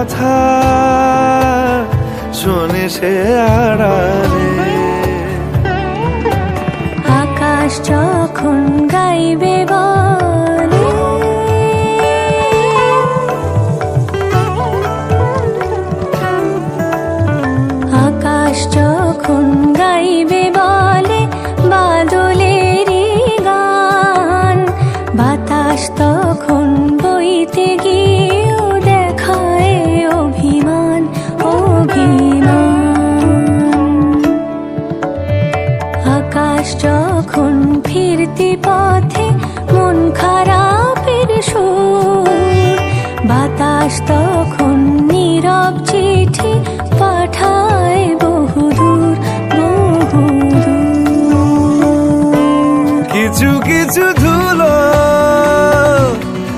কথা শোনে সে আড়ালে। আকাশ যখন গাইবে বলে, আকাশ যখন গাইবে বলে বাদলেরই গান, বাতাস তখন বইতে গিয়ে